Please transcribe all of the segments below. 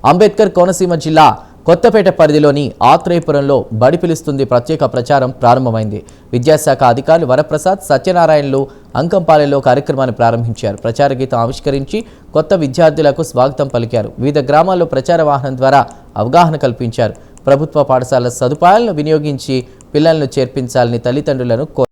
అంబేద్కర్ కోనసీమ జిల్లా కొత్తపేట పరిధిలోని ఆత్రేయపురంలో బడి పిలుస్తుంది ప్రత్యేక ప్రచారం ప్రారంభమైంది. విద్యాశాఖ అధికారులు వరప్రసాద్, సత్యనారాయణలు అంకంపాలెంలో కార్యక్రమాన్ని ప్రారంభించారు. ప్రచార గీతం ఆవిష్కరించి కొత్త విద్యార్థులకు స్వాగతం పలికారు. వివిధ గ్రామాల్లో ప్రచార వాహనం ద్వారా అవగాహన కల్పించారు. ప్రభుత్వ పాఠశాలల సదుపాయాలను వినియోగించి పిల్లలను చేర్పించాలని తల్లిదండ్రులను కోరారు.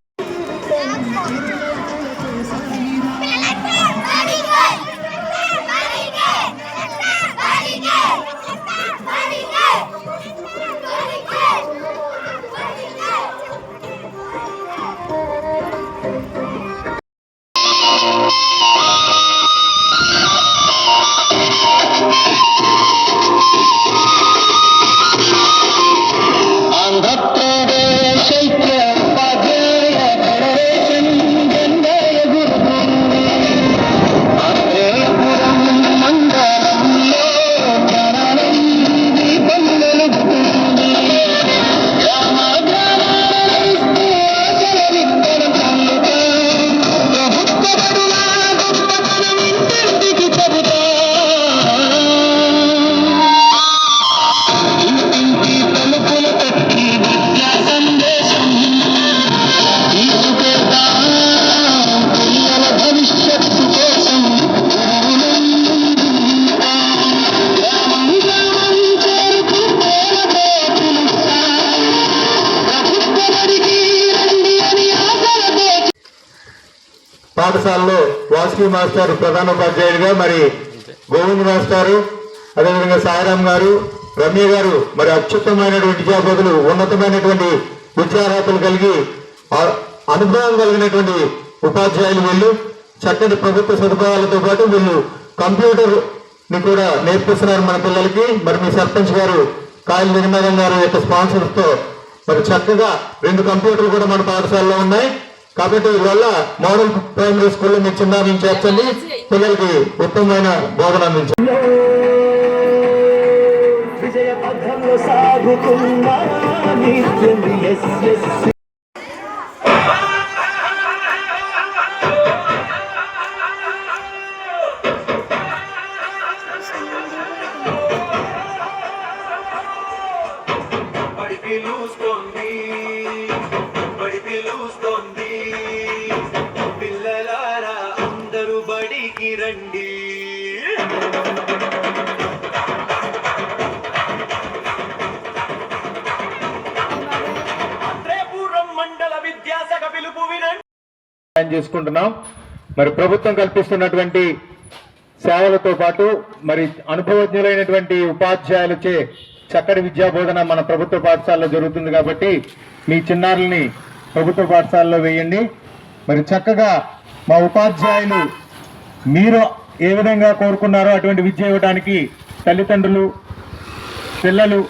పాఠశాలలో వాసుకి మాస్టర్ ప్రధానోపాధ్యాయుడిగా, మరి గోవింద్ మాస్టారు, అదేవిధంగా సాయిరాం గారు, రమ్య గారు మరి అత్యుత్తమైనటువంటి విద్యాబోధులు, ఉన్నతమైనటువంటి విద్యార్హతలు కలిగి అనుభవం కలిగినటువంటి ఉపాధ్యాయులు. వీళ్ళు చక్కటి ప్రభుత్వ సదుపాయాలతో పాటు వీళ్ళు కంప్యూటర్ ని కూడా నేర్పిస్తున్నారు మన పిల్లలకి. మరి మీ సర్పంచ్ గారు కాయల జగన్నాథం గారు యొక్క స్పాన్సర్స్ తో మరి చక్కగా 2 కంప్యూటర్లు కూడా మన పాఠశాలలో ఉన్నాయి. కాబట్టి వల్ల మోడల్ ప్రైమరీ స్కూల్లో మీరు చిన్న చేర్చండి, పిల్లలకి ఉత్తమమైన బోధన అందించండి. పిల్లలారా అందరూ బడికి రండి. ఆత్రేయపురం మండల విద్యాశాఖ పిలుపు వినండి చేసుకుంటున్నాం. మరి ప్రభుత్వం కల్పిస్తున్నటువంటి సేవలతో పాటు మరి అనుభవజ్ఞులైనటువంటి ఉపాధ్యాయులచే చక్కటి విద్యా బోధన మన ప్రభుత్వ పాఠశాలలో జరుగుతుంది. కాబట్టి మీ చిన్నారుల్ని ప్రభుత్వ పాఠశాలలో వేయండి. మరి చక్కగా మా ఉపాధ్యాయులు మీరు ఏ విధంగా కోరుకున్నారో అటువంటి విద్య ఇవ్వడానికి తల్లిదండ్రులు, పిల్లలు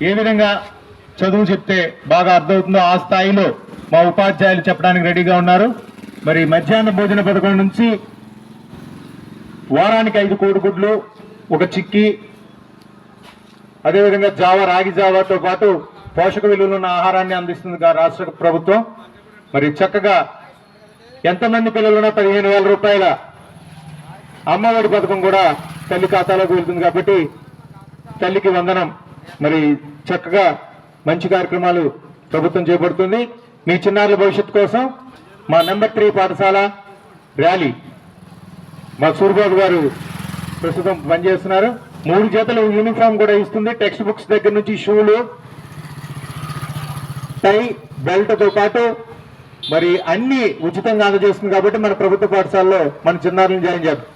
ఏ విధంగా చదువు చెప్తే బాగా అర్థమవుతుందో ఆ స్థాయిలో మా ఉపాధ్యాయులు చెప్పడానికి రెడీగా ఉన్నారు. మరి మధ్యాహ్న భోజన పథకం నుంచి వారానికి 5 కోడిగుడ్లు, 1 చిక్కీ, అదేవిధంగా రాగి జావాతో పాటు పోషక విలువలున్న ఆహారాన్ని అందిస్తుంది రాష్ట్ర ప్రభుత్వం. మరి చక్కగా ఎంతమంది పిల్లలున్నా 15,000 రూపాయల అమ్మఒడి పథకం కూడా తల్లి ఖాతాలోకి వెళ్తుంది. కాబట్టి తల్లికి వందనం. మరి చక్కగా మంచి కార్యక్రమాలు ప్రభుత్వం చేపడుతుంది. మీ చిన్నారుల భవిష్యత్తు కోసం మా నెంబర్ 3 పాఠశాల ర్యాలీ మా సూర్యబాబు గారు ప్రస్తుతం పనిచేస్తున్నారు. 3 జతలు యూనిఫామ్ కూడా ఇస్తుంది. టెక్స్ట్ బుక్స్ దగ్గర నుంచి షూలు, టై, బెల్ట్తో పాటు మరి అన్ని ఉచితంగా అందజేస్తుంది. కాబట్టి మన ప్రభుత్వ పాఠశాలలో మన చిన్నారులను జాయిన్ చేద్దాం.